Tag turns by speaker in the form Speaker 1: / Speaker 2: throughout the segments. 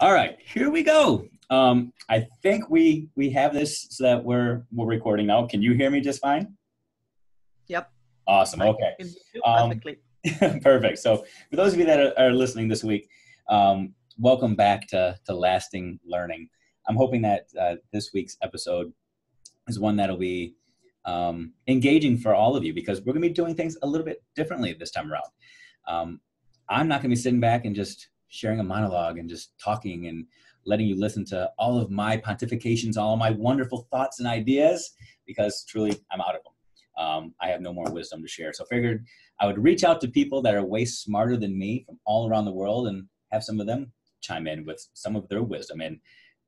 Speaker 1: All right, here we go. I think we have this so that we're recording now. Can you hear me just fine?
Speaker 2: Yep,
Speaker 1: Awesome.
Speaker 2: I
Speaker 1: Okay.
Speaker 2: can hear you
Speaker 1: Um,
Speaker 2: perfectly.
Speaker 1: perfect. So for those of you that are listening this week, welcome back to Lasting Learning. I'm hoping that this week's episode is one that'll be engaging for all of you because we're going to be doing things a little bit differently this time around. Um, I'm not going to be sitting back and just sharing a monologue and just talking and letting you listen to all of my pontifications, all of my wonderful thoughts and ideas, because truly I'm out of them. I have no more wisdom to share. So I figured I would reach out to people that are way smarter than me from all around the world and have some of them chime in with some of their wisdom. And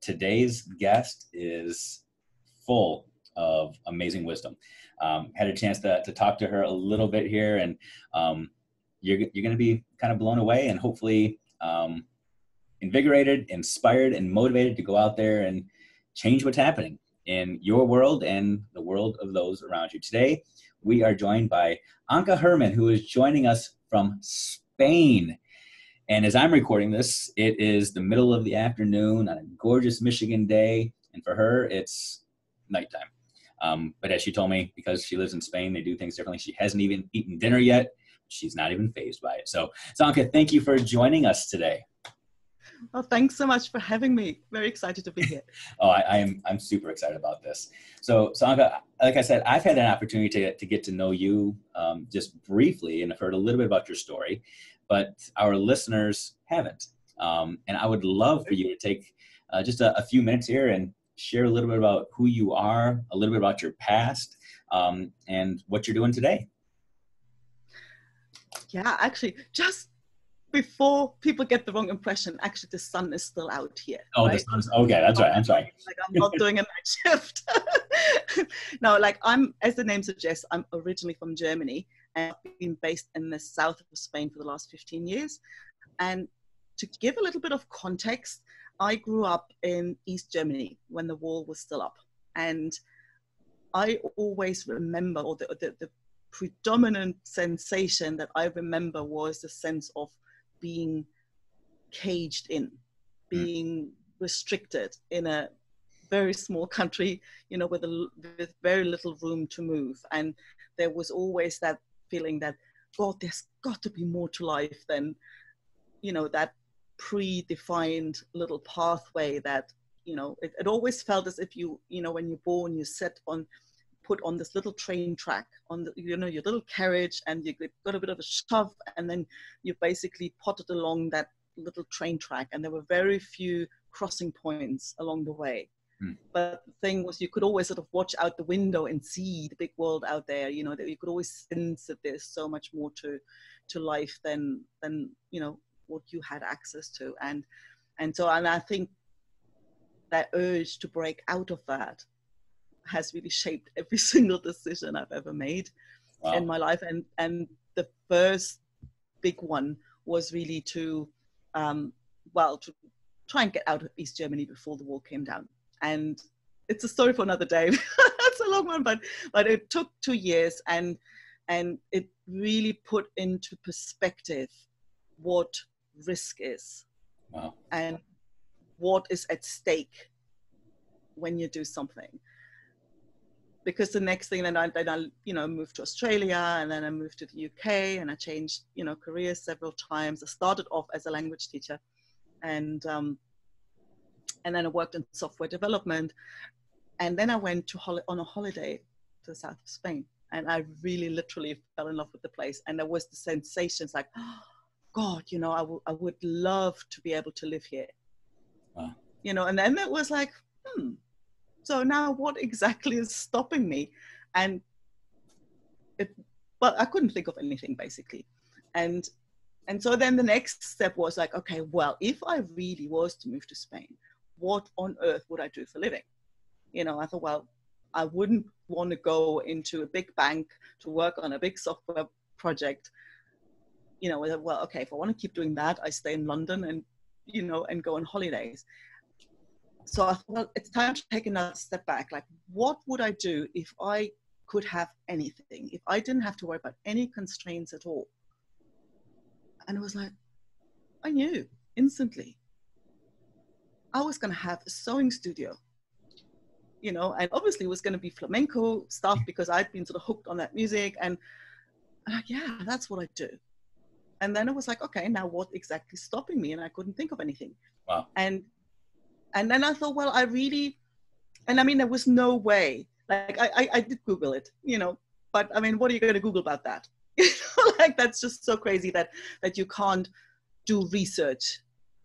Speaker 1: today's guest is full of amazing wisdom. Had a chance to talk to her a little bit here, and you're going to be kind of blown away and hopefully invigorated, inspired, and motivated to go out there and change what's happening in your world and the world of those around you. Today, we are joined by Anka Herman, who is joining us from Spain. And as I'm recording this, it is the middle of the afternoon on a gorgeous Michigan day. And for her, it's nighttime. But as she told me, because she lives in Spain, they do things differently. She hasn't even eaten dinner yet. She's not even fazed by it. So, Anka, thank you for joining us today.
Speaker 2: Well, thanks so much for having me. Very excited to be here.
Speaker 1: I'm super excited about this. So Anka, like I said, I've had an opportunity to get to know you just briefly, and I've heard a little bit about your story, but our listeners haven't. And I would love for you to take just a few minutes here and share a little bit about who you are, a little bit about your past, and what you're doing today.
Speaker 2: Yeah, actually, just before people get the wrong impression, actually the sun is still out here.
Speaker 1: Oh,
Speaker 2: right?
Speaker 1: the sun's okay. That's right. I'm sorry.
Speaker 2: Like I'm not doing a night shift. No, like as the name suggests, I'm originally from Germany and I've been based in the south of Spain for the last 15 years. And to give a little bit of context, I grew up in East Germany when the wall was still up. And I always remember, or the predominant sensation that I remember was the sense of being caged in, being restricted in a very small country, with very little room to move. And there was always that feeling that, God, there's got to be more to life than, that predefined little pathway that, it always felt as if when you're born, you put on this little train track on your little carriage, and you got a bit of a shove, and then you basically potted along that little train track, and there were very few crossing points along the way. But the thing was, you could always sort of watch out the window and see the big world out there. That you could always sense that there's so much more to life than what you had access to. And I think that urge to break out of that has really shaped every single decision I've ever made in my life. And the first big one was really to try and get out of East Germany before the wall came down. And it's a story for another day. It's a long one, but it took 2 years, and it really put into perspective what risk is.
Speaker 1: Wow.
Speaker 2: And what is at stake when you do something. Because the next thing, then I moved to Australia, and then I moved to the UK, and I changed careers several times. I started off as a language teacher, and then I worked in software development, and then I went on a holiday to the south of Spain, and I really literally fell in love with the place. And there was the sensations like, oh, God, I would love to be able to live here.
Speaker 1: Wow.
Speaker 2: And then it was like, so now what exactly is stopping me? And I couldn't think of anything, basically. And so then the next step was like, okay, well, if I really was to move to Spain, what on earth would I do for a living? I thought, well, I wouldn't want to go into a big bank to work on a big software project. Well, okay, if I want to keep doing that, I stay in London and, and go on holidays. So I thought, well, it's time to take another step back. Like, what would I do if I could have anything, if I didn't have to worry about any constraints at all? And it was like, I knew instantly. I was going to have a sewing studio, you know, and obviously it was going to be flamenco stuff because I'd been sort of hooked on that music. And yeah, that's what I do. And then it was like, okay, now what exactly is stopping me? And I couldn't think of anything.
Speaker 1: Wow.
Speaker 2: And then I thought, well, and I mean, there was no way, like I did Google it, you know, but I mean, what are you going to Google about that? Like, that's just so crazy that you can't do research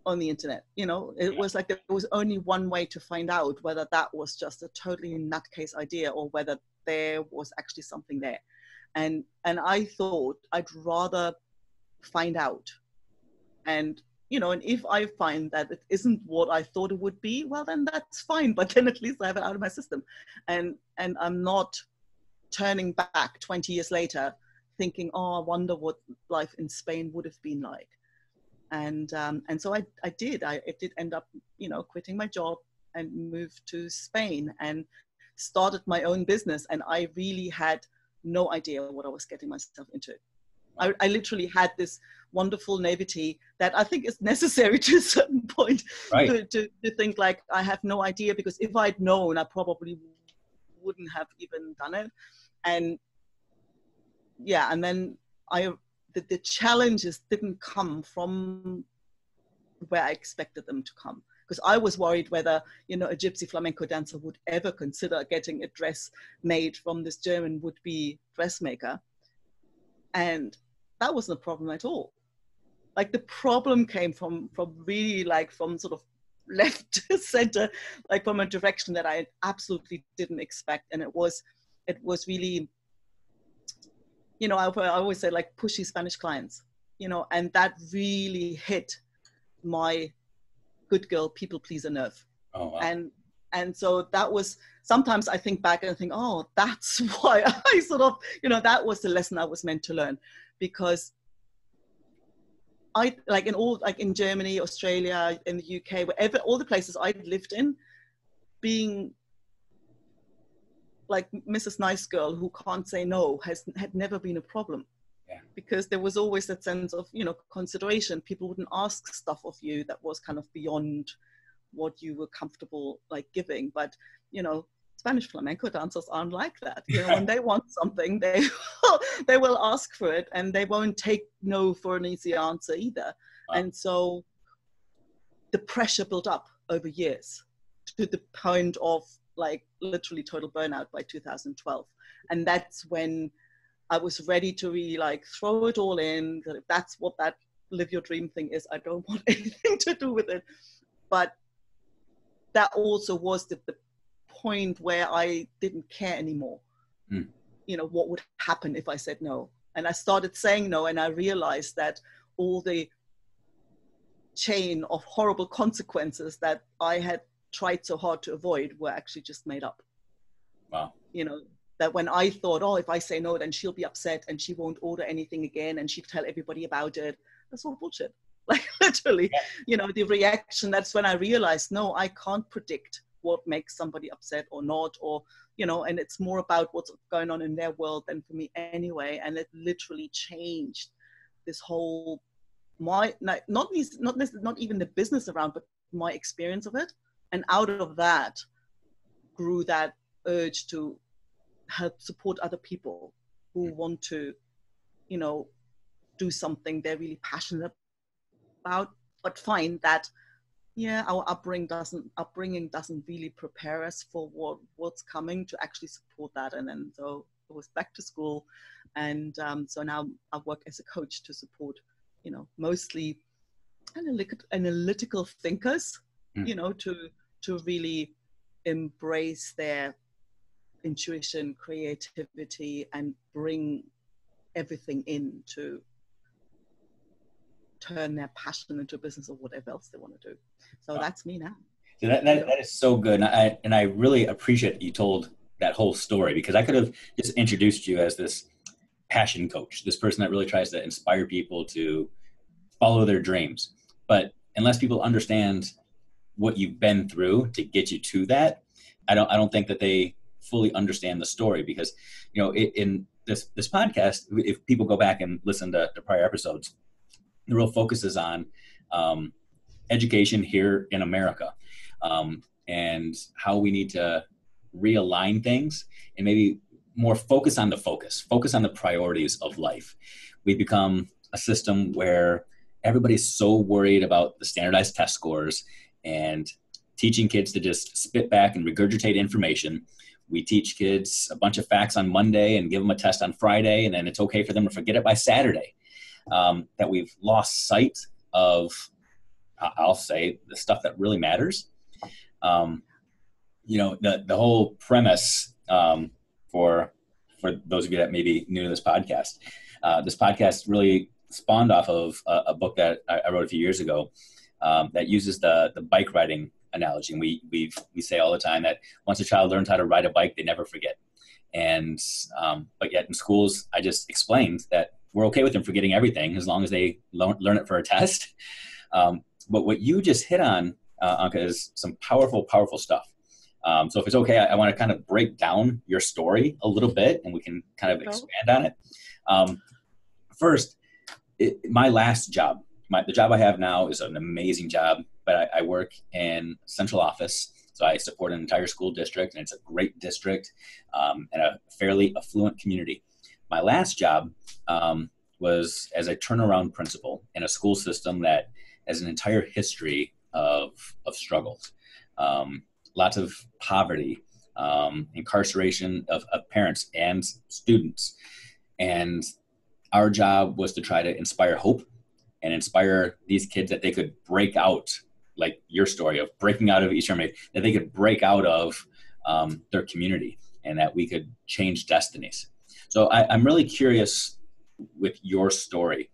Speaker 2: on the internet. You know, it was like there was only one way to find out whether that was just a totally nutcase idea or whether there was actually something there. And I thought I'd rather find out. And, you know, and if I find that it isn't what I thought it would be, well, then that's fine. But then at least I have it out of my system. And I'm not turning back 20 years later thinking, oh, I wonder what life in Spain would have been like. And so I did end up, you know, quitting my job and moved to Spain and started my own business. And I really had no idea what I was getting myself into. I literally had this wonderful naivety that I think is necessary to a certain point, right, to think like I have no idea, because if I'd known, I probably wouldn't have even done it. And yeah, and then the challenges didn't come from where I expected them to come, because I was worried whether, you know, a gypsy flamenco dancer would ever consider getting a dress made from this German would-be dressmaker. And that wasn't a problem at all. Like, the problem came from really, like, from sort of left to center, like from a direction that I absolutely didn't expect. And it was really, you know, I always say, like, pushy Spanish clients, you know, and that really hit my good girl people pleaser nerve.
Speaker 1: Oh, wow.
Speaker 2: And so that was, sometimes I think back and I think, oh, that's why I sort of, you know, that was the lesson I was meant to learn. Because I, like, in Germany, Australia, in the UK, wherever, all the places I'd lived in, being like Mrs. Nice Girl who can't say no had never been a problem.
Speaker 1: Yeah. Because
Speaker 2: there was always that sense of, you know, consideration. People wouldn't ask stuff of you that was kind of beyond what you were comfortable, like, giving. But, you know, Spanish flamenco dancers aren't like that. You know, when they want something, they will ask for it, and they won't take no for an easy answer either. Wow. And so the pressure built up over years to the point of, like, literally total burnout by 2012. And that's when I was ready to really, like, throw it all in. That if that's what that live your dream thing is, I don't want anything to do with it. But that also was the point where I didn't care anymore. You know, what would happen if I said no? And I started saying no, and I realized that all the chain of horrible consequences that I had tried so hard to avoid were actually just made up.
Speaker 1: Wow.
Speaker 2: You know, that when I thought, oh, if I say no, then she'll be upset and she won't order anything again and she'll tell everybody about it. That's all bullshit. Like, literally, yeah. You know, the reaction, that's when I realized, no, I can't predict what makes somebody upset or not, or, you know, and it's more about what's going on in their world than for me anyway. And it literally changed this whole, not even the business around, but my experience of it. And out of that grew that urge to help support other people who want to, you know, do something they're really passionate about, but find that, yeah, our upbringing doesn't really prepare us for what's coming, to actually support that. And then so I was back to school, and so now I work as a coach to support, you know, mostly analytical thinkers, you know, to really embrace their intuition, creativity, and bring everything in to turn their passion into a business or whatever else they want to do. So that's me now.
Speaker 1: So that is so good. And I really appreciate that you told that whole story, because I could have just introduced you as this passion coach, this person that really tries to inspire people to follow their dreams. But unless people understand what you've been through to get you to that, I don't think that they fully understand the story. Because, you know, in this podcast, if people go back and listen to prior episodes, the real focus is on education here in America. and how we need to realign things and maybe more focus on the priorities of life. We become a system where everybody's so worried about the standardized test scores and teaching kids to just spit back and regurgitate information. We teach kids a bunch of facts on Monday and give them a test on Friday, and then it's okay for them to forget it by Saturday. That we've lost sight of, I'll say, the stuff that really matters. The whole premise for those of you that may be new to this podcast really spawned off of a book that I wrote a few years ago that uses the bike riding analogy. And we say all the time that once a child learns how to ride a bike, they never forget. And but yet in schools, I just explained that we're okay with them forgetting everything as long as they learn it for a test. But what you just hit on, Anka, is some powerful stuff. So if it's okay, I want to kind of break down your story a little bit, and we can kind of expand on it. First, my last job, the job I have now is an amazing job, but I work in central office. So I support an entire school district, and it's a great district and a fairly affluent community. My last job was as a turnaround principal in a school system that has an entire history of struggles. Lots of poverty, incarceration of parents and students. And our job was to try to inspire hope and inspire these kids that they could break out, like your story of breaking out of East Germany, that they could break out of their community and that we could change destinies. So I'm really curious with your story.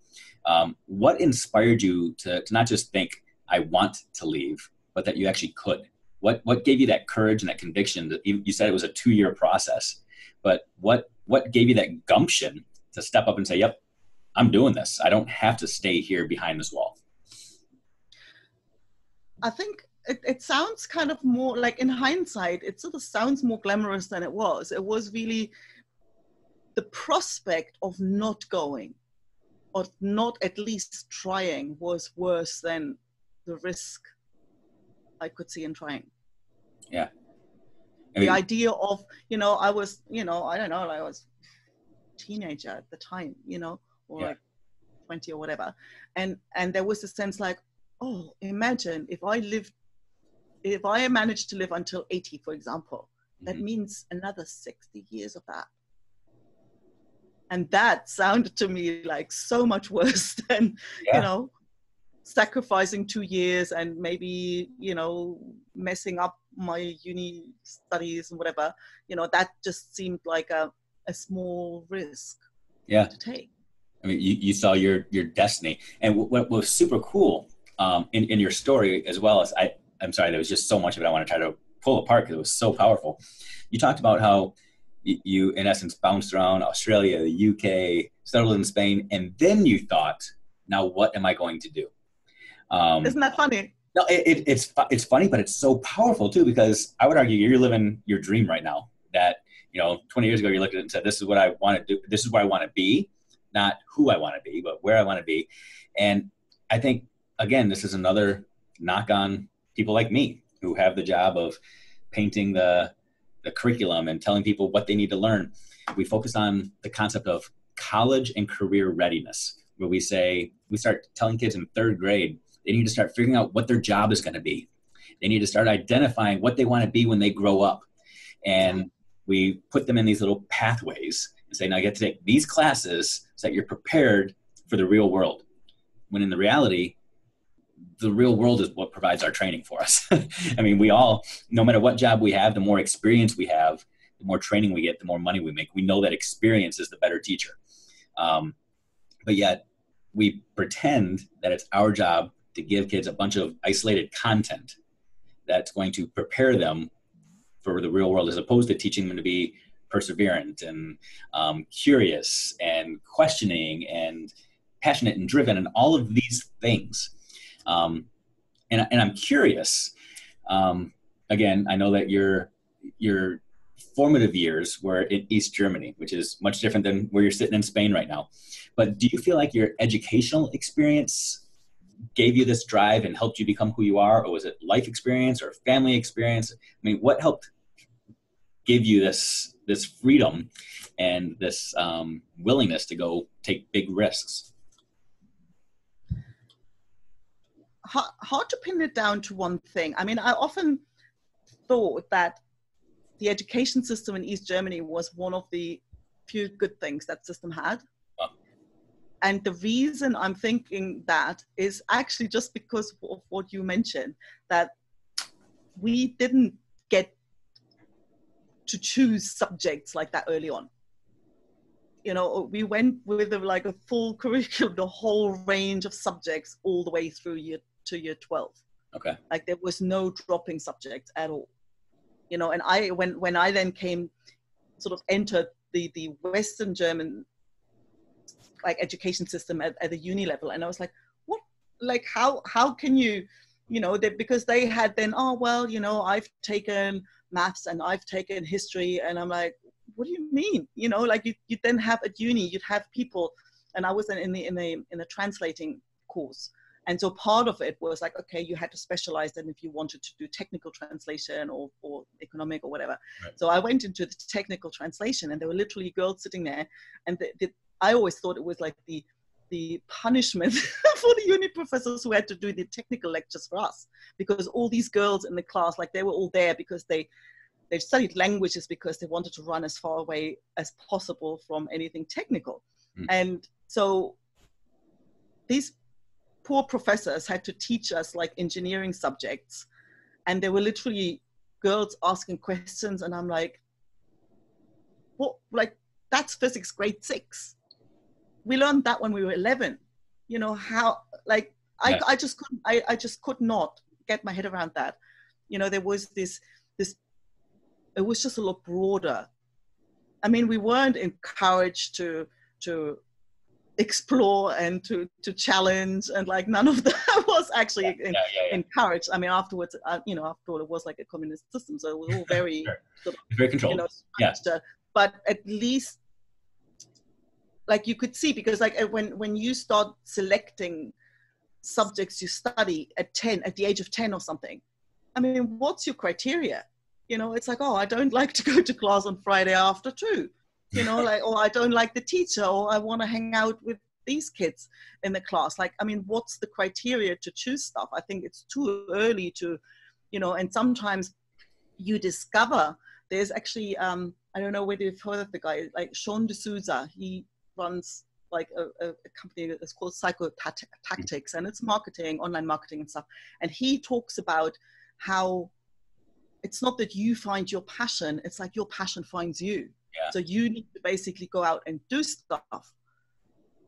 Speaker 1: What inspired you to not just think, I want to leave, but that you actually could? What gave you that courage and that conviction? That you said it was a 2-year process, but what gave you that gumption to step up and say, yep, I'm doing this. I don't have to stay here behind this wall.
Speaker 2: I think it sounds kind of more like, in hindsight, it sort of sounds more glamorous than it was. It was really the prospect of not going or not at least trying was worse than the risk I could see in trying.
Speaker 1: Yeah.
Speaker 2: The idea of, I was, I don't know, I was a teenager at the time, or like 20 or whatever. And there was a sense like, oh, imagine if I managed to live until 80, for example, that means another 60 years of that. And that sounded to me like so much worse than, sacrificing 2 years and maybe, messing up my uni studies and whatever, that just seemed like a small risk to take.
Speaker 1: I mean, you saw your destiny. And what was super cool in your story, as well as, I'm sorry, there was just so much of it I want to try to pull apart because it was so powerful. You talked about how you, in essence, bounced around Australia, the UK, settled in Spain, and then you thought, now what am I going to do?
Speaker 2: Isn't that funny?
Speaker 1: No, it's funny, but it's so powerful too, because I would argue you're living your dream right now. That 20 years ago you looked at it and said, "This is what I want to do. This is where I want to be, not who I want to be, but where I want to be." And I think again, this is another knock on people like me who have the job of painting the curriculum and telling people what they need to learn. We focus on the concept of college and career readiness, where we start telling kids in 3rd grade. They need to start figuring out what their job is going to be. They need to start identifying what they want to be when they grow up. And we put them in these little pathways and say, now you get to take these classes so that you're prepared for the real world. When in the reality, the real world is what provides our training for us. I mean, we all, no matter what job we have, the more experience we have, the more training we get, the more money we make. We know that experience is the better teacher. But yet we pretend that it's our job to give kids a bunch of isolated content that's going to prepare them for the real world, as opposed to teaching them to be perseverant and curious and questioning and passionate and driven and all of these things. And I'm curious, again, I know that your formative years were in East Germany, which is much different than where you're sitting in Spain right now. But do you feel like your educational experience gave you this drive and helped you become who you are? Or was it life experience or family experience? I mean, what helped give you this freedom and this willingness to go take big risks?
Speaker 2: Hard to pin it down to one thing. I mean, I often thought that the education system in East Germany was one of the few good things that system had.
Speaker 1: Oh.
Speaker 2: And the reason I'm thinking that is actually just because of what you mentioned, that we didn't get to choose subjects like that early on. You know, we went with like a full curriculum, the whole range of subjects all the way through year 12.
Speaker 1: Okay.
Speaker 2: Like there was no dropping subjects at all. You know, and when I then entered the Western German like education system at the uni level, and I was like, what, like how can you, you know, because they had then, oh well, you know, I've taken maths and I've taken history, and I'm like, what do you mean? You know, like you then have at uni, you'd have people, and I was in the translating course. And so part of it was like, okay, you had to specialize then if you wanted to do technical translation or economic or whatever. Right. So I went into the technical translation, and there were literally girls sitting there, and I always thought it was like the punishment for the uni professors who had to do the technical lectures for us, because all these girls in the class, like they were all there because they studied languages because they wanted to run as far away as possible from anything technical. Mm. And so these poor professors had to teach us like engineering subjects, and there were literally girls asking questions, and I'm like, what, like that's physics grade 6. We learned that when we were 11. You know, how, like, yeah. I just could not get my head around that. You know, there was this, it was just a lot broader. I mean, we weren't encouraged to explore and to challenge, and like none of that was actually encouraged. I mean, afterwards, you know, after all, it was like a communist system, so it was all very
Speaker 1: sure. Very controlled.
Speaker 2: You know, but at least, like you could see, because like when you start selecting subjects you study at the age of 10 or something, I mean, what's your criteria? You know, it's like, oh, I don't like to go to class on Friday after 2. You know, like, or I don't like the teacher, or I want to hang out with these kids in the class. Like, I mean, what's the criteria to choose stuff? I think it's too early to, you know, and sometimes you discover there's actually, I don't know whether you've heard of the guy, like Sean D'Souza. He runs like a company that's called Psychotactics, and it's marketing, online marketing and stuff. And he talks about how it's not that you find your passion, it's like your passion finds you. Yeah. So you need to basically go out and do stuff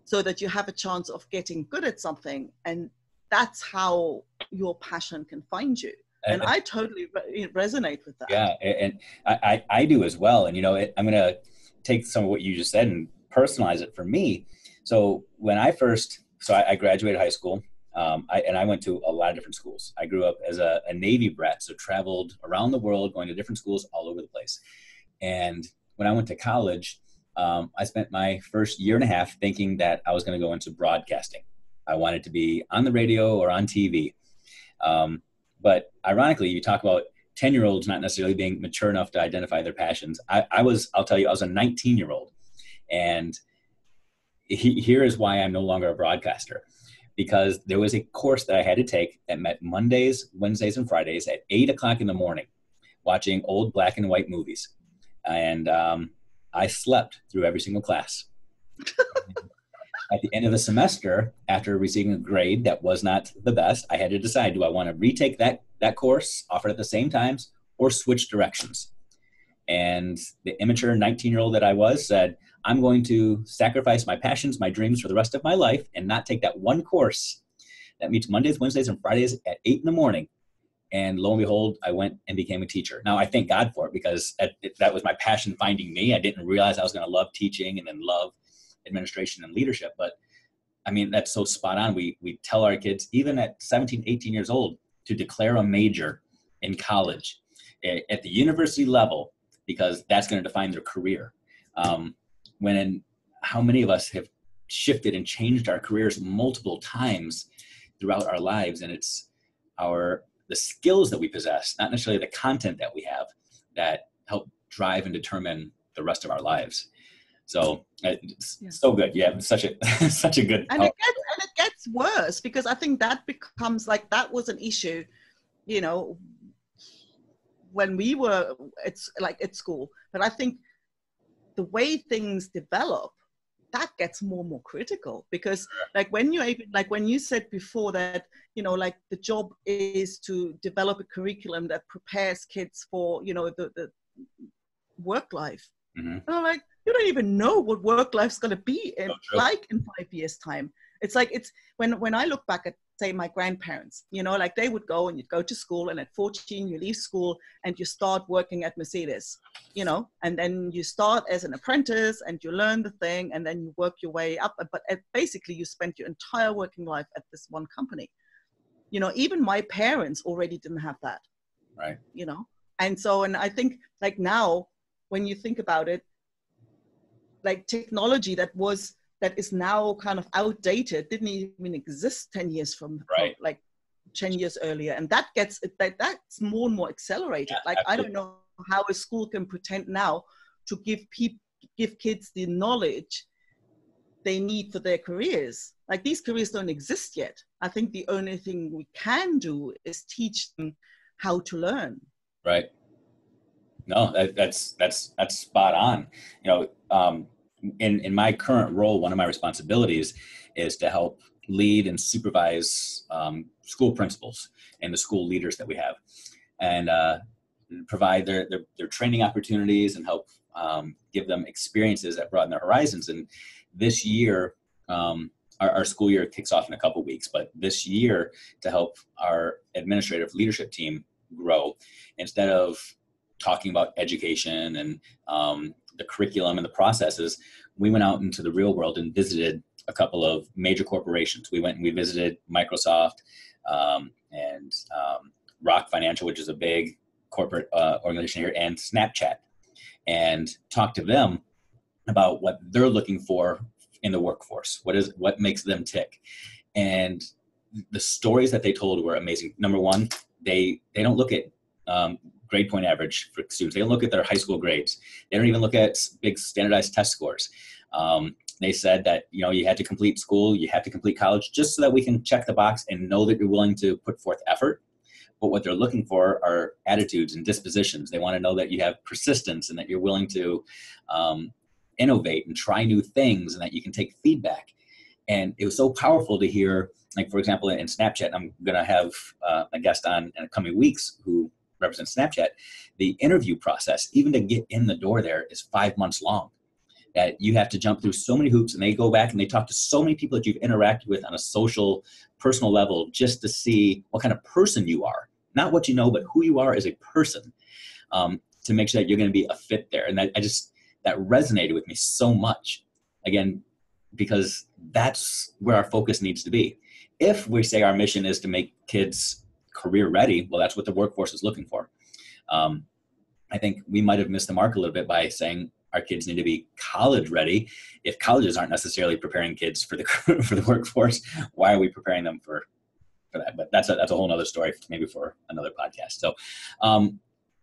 Speaker 2: so that you have a chance of getting good at something. And that's how your passion can find you. And I totally resonate with that.
Speaker 1: Yeah, and I do as well. And, you know, I'm going to take some of what you just said and personalize it for me. So when I graduated high school, I went to a lot of different schools. I grew up as a Navy brat, so traveled around the world, going to different schools all over the place. And when I went to college, I spent my first year and a half thinking that I was going to go into broadcasting. I wanted to be on the radio or on TV. But ironically, you talk about 10-year-olds not necessarily being mature enough to identify their passions. I'll tell you, I was a 19-year-old. And here is why I'm no longer a broadcaster. Because there was a course that I had to take that met Mondays, Wednesdays, and Fridays at 8 o'clock in the morning, watching old black and white movies. And I slept through every single class. At the end of the semester, after receiving a grade that was not the best, I had to decide, do I want to retake that course, offered at the same times, or switch directions? And the immature 19-year-old that I was said, I'm going to sacrifice my passions, my dreams for the rest of my life and not take that one course that meets Mondays, Wednesdays, and Fridays at 8 in the morning. And lo and behold, I went and became a teacher. Now, I thank God for it, because that was my passion finding me. I didn't realize I was going to love teaching and then love administration and leadership. But I mean, that's so spot on. We tell our kids, even at 17, 18 years old, to declare a major in college at the university level, because that's going to define their career. How many of us have shifted and changed our careers multiple times throughout our lives, and it's the skills that we possess, not necessarily the content that we have, that help drive and determine the rest of our lives. So it's so good. Yeah, such a such a good.
Speaker 2: And it gets worse, because I think that becomes like, that was an issue, you know, when we were at school. But I think the way things develop, that gets more and more critical, because like when you said before that, you know, like the job is to develop a curriculum that prepares kids for, you know, the work life.
Speaker 1: Mm-hmm.
Speaker 2: And I'm like, you don't even know what work life's going to be in 5 years time. It's like, it's when I look back at, say, my grandparents, you know, like they would go and you'd go to school, and at 14 you leave school and you start working at Mercedes, you know, and then you start as an apprentice and you learn the thing, and then you work your way up. But basically you spent your entire working life at this one company. You know, even my parents already didn't have that.
Speaker 1: Right.
Speaker 2: You know, and I think like now, when you think about it, like technology that is now kind of outdated didn't even exist 10 years from like 10 years earlier, and that's more and more accelerated. Yeah, like absolutely. I don't know how a school can pretend now to give kids the knowledge they need for their careers. Like these careers don't exist yet. I think the only thing we can do is teach them how to learn.
Speaker 1: Right. No, that's spot on. You know, in my current role, one of my responsibilities is to help lead and supervise school principals and the school leaders that we have, and provide their training opportunities and help give them experiences that broaden their horizons. And this year, our school year kicks off in a couple weeks, but this year, to help our administrative leadership team grow, instead of talking about education and the curriculum and the processes, we went out into the real world and visited a couple of major corporations. We went and we visited Microsoft and Rock Financial, which is a big corporate organization here, and Snapchat, and talked to them about what they're looking for in the workforce. What makes them tick? And the stories that they told were amazing. Number one, they don't look at grade point average for students. They don't look at their high school grades. They don't even look at big standardized test scores. They said that, you know, you had to complete school, you had to complete college, just so that we can check the box and know that you're willing to put forth effort. But what they're looking for are attitudes and dispositions. They want to know that you have persistence and that you're willing to innovate and try new things, and that you can take feedback. And it was so powerful to hear, like, for example, in Snapchat, I'm going to have a guest on in the coming weeks who represents Snapchat. The interview process, even to get in the door there, is 5 months long. That you have to jump through so many hoops, and they go back and they talk to so many people that you've interacted with on a social, personal level, just to see what kind of person you are. Not what you know, but who you are as a person, to make sure that you're going to be a fit there. And that resonated with me so much. Again, because that's where our focus needs to be. If we say our mission is to make kids career ready, well, that's what the workforce is looking for. I think we might have missed the mark a little bit by saying our kids need to be college ready. If colleges aren't necessarily preparing kids for the workforce, why are we preparing them for that? But that's a whole nother story, maybe for another podcast. So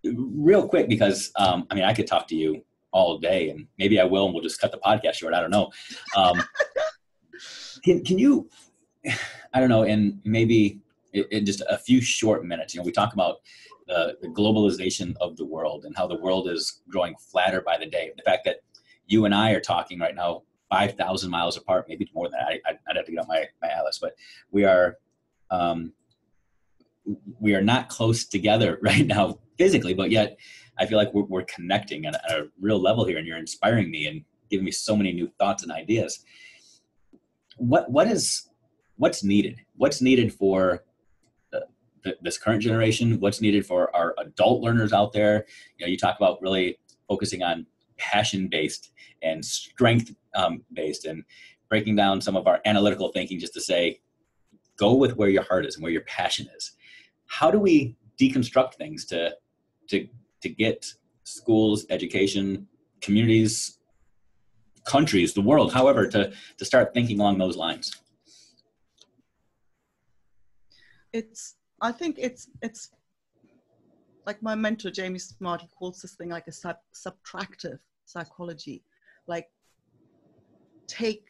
Speaker 1: real quick, because I mean, I could talk to you all day, and maybe I will, and we'll just cut the podcast short. I don't know. Can you, I don't know, and maybe in just a few short minutes, you know, we talk about the globalization of the world and how the world is growing flatter by the day. The fact that you and I are talking right now 5,000 miles apart, maybe more than that. I'd have to get out my atlas, but we are not close together right now physically, but yet I feel like we're connecting at a real level here, and you're inspiring me and giving me so many new thoughts and ideas. What's needed? What's needed for this current generation? What's needed for our adult learners out there? You know, you talk about really focusing on passion-based and strength-based, and breaking down some of our analytical thinking just to say, go with where your heart is and where your passion is. How do we deconstruct things to get schools, education, communities, countries, the world, however, to start thinking along those lines?
Speaker 2: I think it's like my mentor, Jamie Smart, he calls this thing like a subtractive psychology. Like take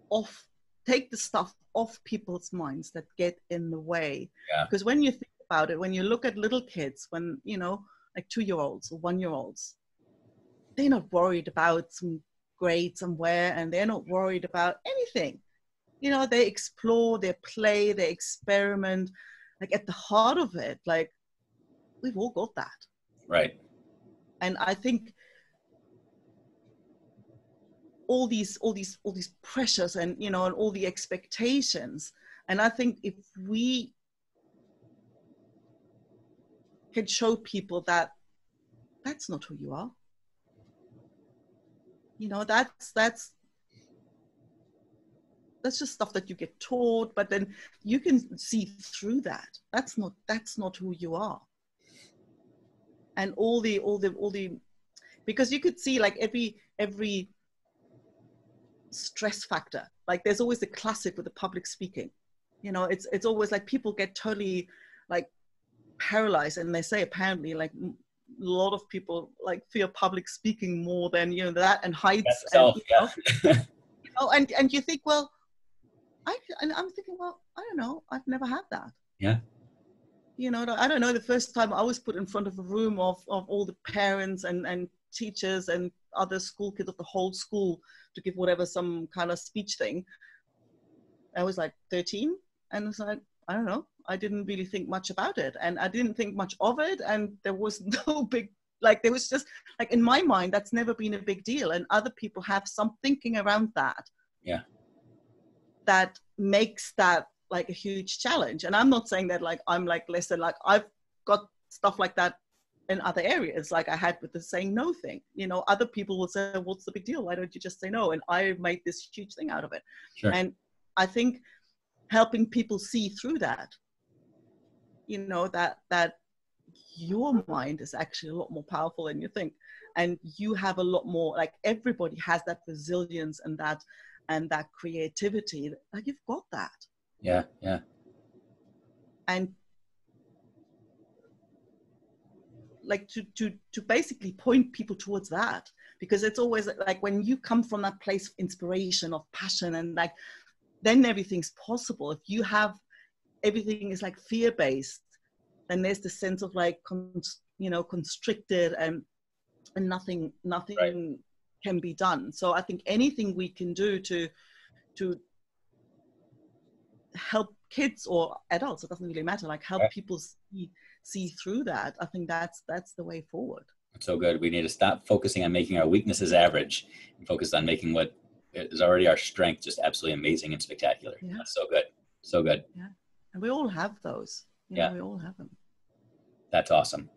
Speaker 2: the stuff off people's minds that get in the way.
Speaker 1: Yeah.
Speaker 2: Because when you think about it, when you look at little kids, when, you know, like 2-year-olds or 1-year-olds, they're not worried about some grade somewhere, and they're not worried about anything. You know, they explore, they play, they experiment. Like at the heart of it, like we've all got that.
Speaker 1: Right.
Speaker 2: And I think all these pressures and, you know, and all the expectations. And I think if we can show people that that's not who you are, you know, that's just stuff that you get taught, but then you can see through that. That's not who you are. And all the, because you could see like every stress factor, like there's always the classic with the public speaking, you know, it's always like people get totally like paralyzed, and they say apparently like a lot of people like fear public speaking more than, you know, that and heights. And, you know, and you think, well, I'm thinking, well, I don't know, I've never had that.
Speaker 1: Yeah.
Speaker 2: You know, I don't know, the first time I was put in front of a room of all the parents and teachers and other school kids of the whole school to give whatever, some kind of speech thing, I was like 13, and it's like, I don't know, I didn't really think much about it, and I didn't think much of it, and there was no big, like there was just like, in my mind that's never been a big deal, and other people have some thinking around that.
Speaker 1: Yeah.
Speaker 2: That makes that like a huge challenge. And I'm not saying that like I'm like less than, like I've got stuff like that in other areas, like I had with the saying no thing. You know, other people will say, what's the big deal? Why don't you just say no? And I made this huge thing out of it.
Speaker 1: Sure.
Speaker 2: And I think helping people see through that, you know, that your mind is actually a lot more powerful than you think. And you have a lot more, like everybody has that resilience and that creativity. Like you've got that.
Speaker 1: Yeah. Yeah.
Speaker 2: And like to basically point people towards that, because it's always like when you come from that place of inspiration, of passion, and like then everything's possible. If you have everything is like fear-based, then there's the sense of like constricted and nothing right. Can be done. So I think anything we can do to help kids or adults, it doesn't really matter, like help right. people see through that, I think that's the way forward.
Speaker 1: So good. We need to stop focusing on making our weaknesses average and focus on making what is already our strength just absolutely amazing and spectacular. Yeah. That's so good. So good.
Speaker 2: Yeah. And we all have those. Yeah. We all have them.
Speaker 1: That's awesome.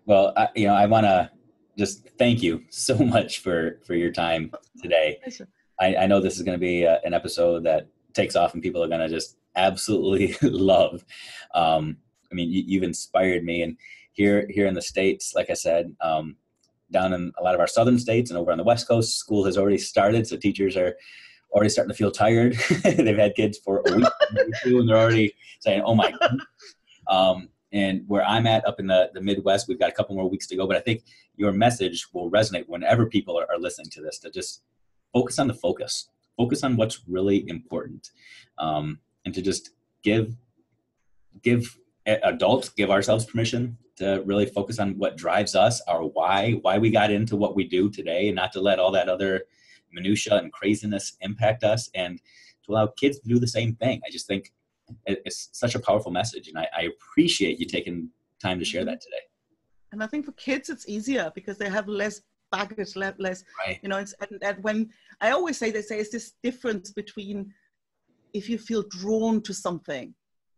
Speaker 1: Well, I want to just thank you so much for your time today. I know this is going to be an episode that takes off and people are going to just absolutely love. I mean, you've inspired me, and here in the States, like I said, down in a lot of our southern states and over on the West Coast, school has already started. So teachers are already starting to feel tired. They've had kids for a week or two, and they're already saying, oh my God. And where I'm at up in the Midwest, we've got a couple more weeks to go, but I think your message will resonate whenever people are listening to this, to just focus on the focus on what's really important. And to just give adults, give ourselves permission to really focus on what drives us, our why we got into what we do today, and not to let all that other minutia and craziness impact us, and to allow kids to do the same thing. I just think it's such a powerful message, and I appreciate you taking time to share that today.
Speaker 2: And I think for kids, it's easier because they have less baggage, less, right. You know, and when I always say, it's this difference between if you feel drawn to something,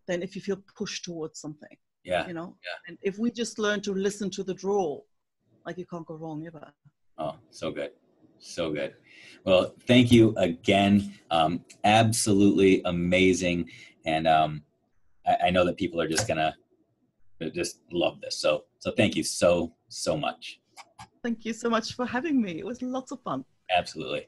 Speaker 2: than if you feel pushed towards something. Yeah. You know? Yeah. And if we just learn to listen to the draw, like you can't go wrong ever.
Speaker 1: Oh, so good. So good. Well, thank you again. Absolutely amazing. And I know that people are just gonna just love this. So thank you so much.
Speaker 2: Thank you so much for having me. It was lots of fun.
Speaker 1: Absolutely.